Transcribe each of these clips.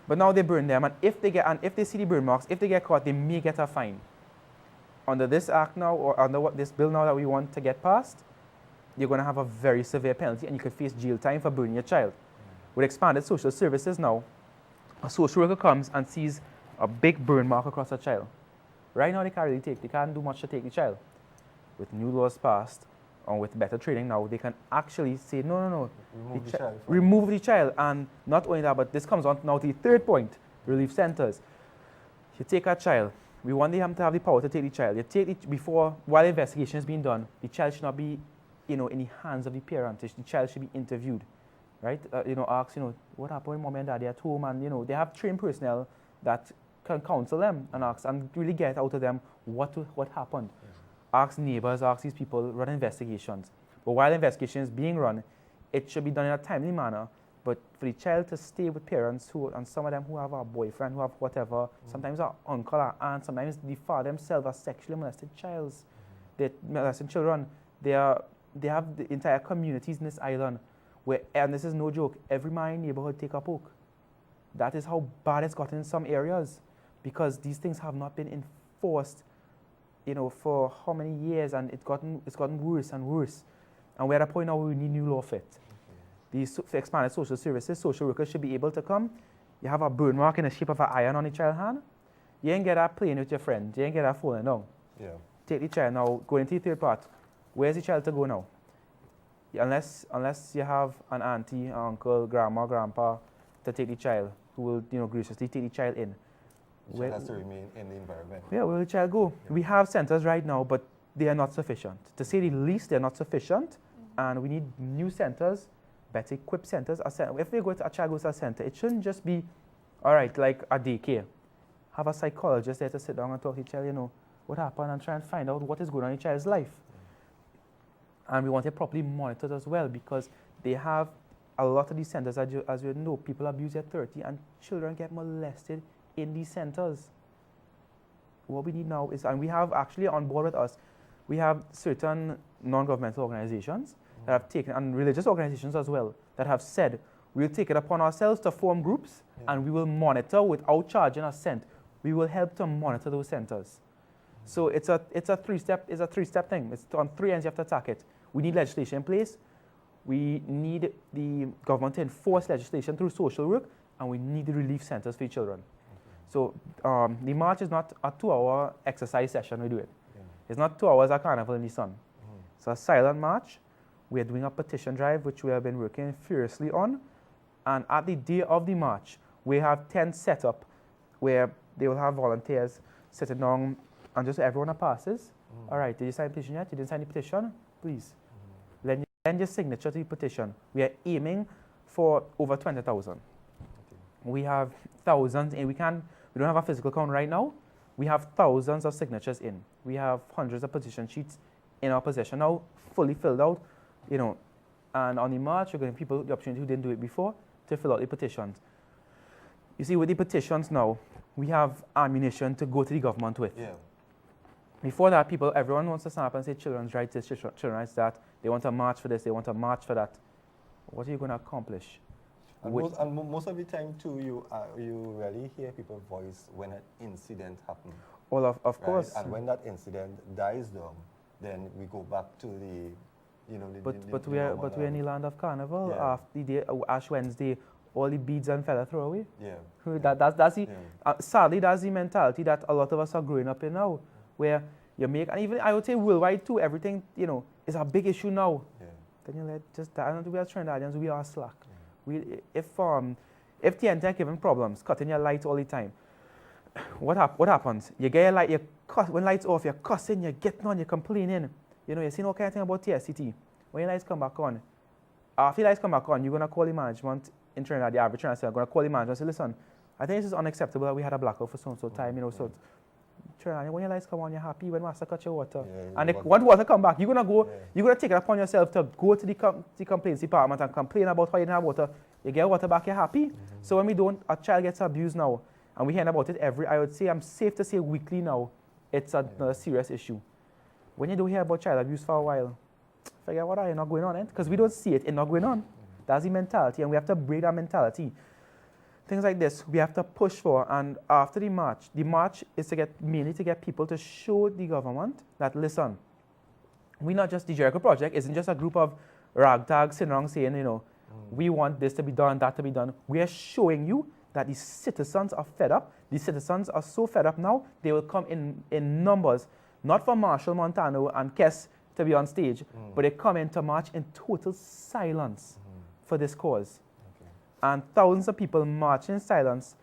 But now they burn them, and if they see the burn marks, if they get caught, they may get a fine. Under this act now, or under this bill now that we want to get passed, you're going to have a very severe penalty, and you could face jail time for burning your child. With expanded social services now, a social worker comes and sees a big burn mark across a child. Right now, they can't do much to take the child. With new laws passed, or with better training now, they can actually say, no. Remove the child. And not only that, but this comes on now to the third point, relief centers. You take a child. We want them to have the power to take the child. You take it while the investigation is being done, the child should not be, in the hands of the parent. The child should be interviewed, right? Ask, what happened when mommy and daddy at home, and they have trained personnel that can counsel them and ask and really get out of them what happened. Ask neighbors, ask these people, run investigations. But while the investigation is being run, it should be done in a timely manner. But for the child to stay with parents and some of them who have a boyfriend, who have whatever, sometimes our uncle or aunt, sometimes the father themselves are sexually molested childs. They're molesting children. They have the entire communities in this island where, and this is no joke, every my neighborhood take a poke. That is how bad it's gotten in some areas, because these things have not been enforced, for how many years, and it's gotten worse and worse. And we're at a point now where we need new law fit. These expanded social services, social workers should be able to come. You have a burn mark in the shape of an iron on the child's hand. You ain't get that playing with your friend. You ain't get that falling down. Yeah. Take the child now, go into the third part. Where's the child to go now? Unless you have an auntie, uncle, grandma, grandpa to take the child, who will graciously take the child in. The child has to remain in the environment. Yeah, where will the child go? Yeah. We have centers right now, but they are not sufficient. To say the least, they're not sufficient, and we need new centers, better equipped centers. If a child goes to a center, it shouldn't just be, all right, like a daycare. Have a psychologist there to sit down and talk to the child, what happened, and try and find out what is going on in the child's life. And we want it properly monitored as well, because they have a lot of these centers, as you know, people abuse at 30 and children get molested in these centers. What we need now is, and we have actually on board with us, we have certain non-governmental organizations that have taken, and religious organizations as well, that have said, we'll take it upon ourselves to form groups and we will monitor without charging a cent. We will help to monitor those centers. So it's a three-step thing. It's on three ends you have to attack it. We need legislation in place. We need the government to enforce legislation through social work, and we need the relief centers for children. So the march is not a 2-hour exercise session we do it. It's not 2 hours of carnival in the sun. It's a silent march. We are doing a petition drive, which we have been working furiously on. And at the day of the march, we have tents set up where they will have volunteers sitting down, and just everyone passes. All right, did you sign the petition yet? You didn't sign the petition? Please. Lend your signature to the petition. We are aiming for over 20,000. We have thousands, and we don't have a physical count right now. We have thousands of signatures in. We have hundreds of petition sheets in our possession now, fully filled out, and on the march, we're going to give people the opportunity who didn't do it before to fill out the petitions. You see, with the petitions now, we have ammunition to go to the government with. Yeah. Before that, everyone wants to stand up and say children's rights this, children's rights that. They want to march for this, they want to march for that. What are you going to accomplish? And most of the time, too, you rarely hear people's voice when an incident happens. Well, of course. And when that incident dies down, then we go back to the, But we're in the land of carnival. Yeah. After the day, Ash Wednesday, all the beads and feather throw away. Yeah. That's the, sadly, that's the mentality that a lot of us are growing up in now, where you make, and even I would say worldwide too, everything, is a big issue now. Yeah. Then you I don't think we are Trinidadians, we are slack. Yeah. If TNT are giving problems, cutting your lights all the time, what happens? You get your light, when lights off, you're cussing, you're getting on, you're complaining. You're saying all kind of thing about TSCT. When your lights come back on, after your lights come back on, you're going to call the management in Trinidad, the average Trinidad, you're going to call the management and say, listen, I think this is unacceptable that we had a blackout for so time, so Trinidad, when your lights come on, you're happy when master cut your water. Yeah, and when water come back, you're gonna take it upon yourself to go to the complaints department and complain about how you didn't have water. You get water back, you're happy. So when a child gets abused now, and we hear about it I would say, I'm safe to say weekly now, it's a serious issue. When you don't hear about child abuse for a while, figure what are you not going on, because we don't see it not going on. That's the mentality, and we have to break that mentality. things like this we have to push for. And after the march is mainly to get people to show the government that, listen, we not just, the Jericho project isn't just a group of ragtag sitting around saying, we want this to be done, that to be done. We are showing you that the citizens are fed up. The citizens are so fed up now, they will come in numbers, not for Marshall Montano and Kess to be on stage, but they come in to march in total silence for this cause. Okay. And thousands of people march in silence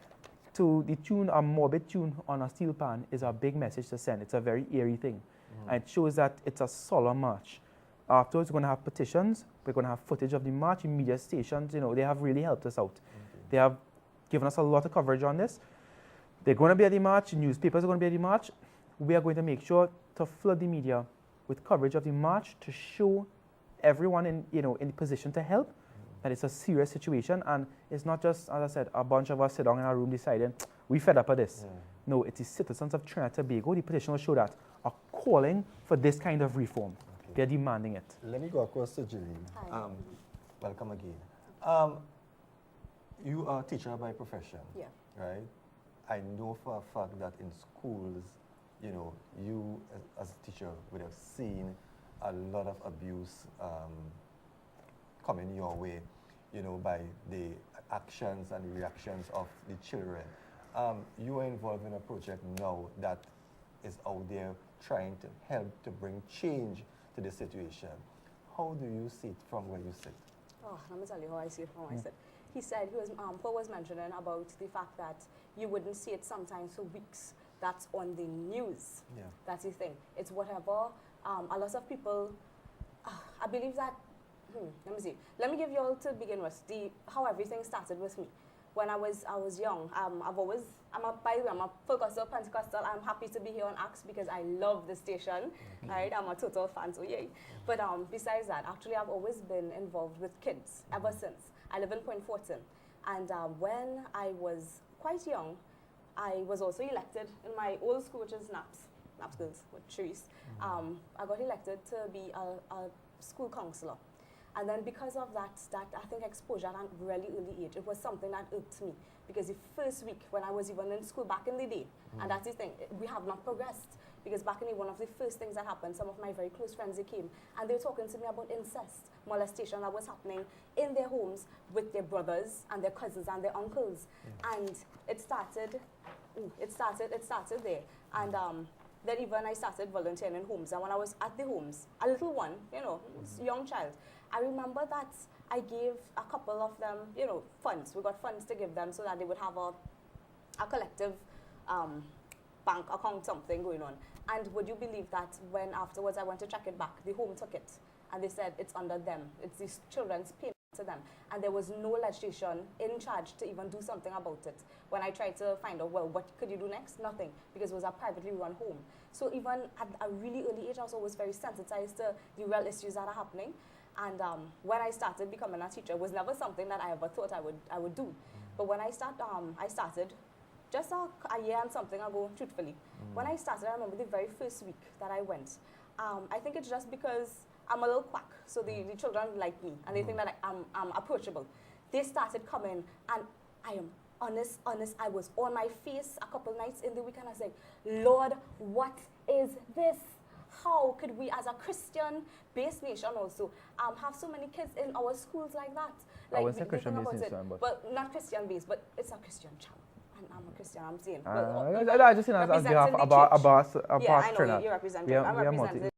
to the tune, a morbid tune on a steel pan, is a big message to send. It's a very eerie thing. And it shows that it's a solemn march. Afterwards, we're going to have petitions. We're going to have footage of the march. Media stations, they have really helped us out. They have given us a lot of coverage on this. They're going to be at the march. Newspapers are going to be at the march. We are going to make sure to flood the media with coverage of the march to show everyone in the position to help that it's a serious situation, and it's not just, as I said, a bunch of us sit down in our room deciding we fed up with this. No, it's the citizens of Trinidad and Tobago. The petition will show that are calling for this kind of reform. Okay. They're demanding it. Let me go across to Jillian. Hi. Welcome again. You are a teacher by profession, right? I know for a fact that in schools, you as a teacher would have seen a lot of abuse coming your way, by the actions and reactions of the children. You are involved in a project now that is out there trying to help to bring change to the situation. How do you see it from where you sit? Oh, let me tell you how I see it from where I sit. He said, Paul was mentioning about the fact that you wouldn't see it sometimes for weeks. That's on the news. Yeah. That's the thing. It's whatever. A lot of people, I believe that, let me see. Let me give you all to begin with, how everything started with me. When I was young, I'm a full gospel Pentecostal. I'm happy to be here on Acts because I love the station, right? I'm a total fan, so yay. But besides that, actually, I've always been involved with kids ever since. I live in Point Fortin, and when I was quite young, I was also elected in my old school, which is NAPS Girls with Cherise. I got elected to be a school counselor. And then because of that I think exposure at a really early age, it was something that irked me. Because the first week when I was even in school back in the day, and that's the thing, we have not progressed. Because back in the day, one of the first things that happened, some of my very close friends, they came, and they were talking to me about incest, molestation that was happening in their homes with their brothers and their cousins and their uncles. And it started there. And then even I started volunteering in homes. And when I was at the homes, a little one, young child, I remember that I gave a couple of them, funds. We got funds to give them so that they would have a collective bank account, something going on. And would you believe that when afterwards I went to check it back, the home took it. And they said it's under them. It's these children's payment to them. And there was no legislation in charge to even do something about it. When I tried to find out, well, what could you do next? Nothing, because it was a privately run home. So even at a really early age, I was always very sensitized to the real issues that are happening. And when I started becoming a teacher, it was never something that I ever thought I would do. But when I started just a year and something ago, truthfully. When I started, I remember the very first week that I went. I think it's just because I'm a little quack, so the children like me, and they think that I'm approachable. They started coming, and I am honest, I was on my face a couple nights in the week, and I was like, Lord, what is this? How could we, as a Christian-based nation also, have so many kids in our schools like that? Like, I was a Christian-based nation, but... Well, not Christian-based, but it's a Christian child. I'm a Christian, I'm saying. I just think as behalf of Trinidad. Yeah, I know, you represent it. I'm representing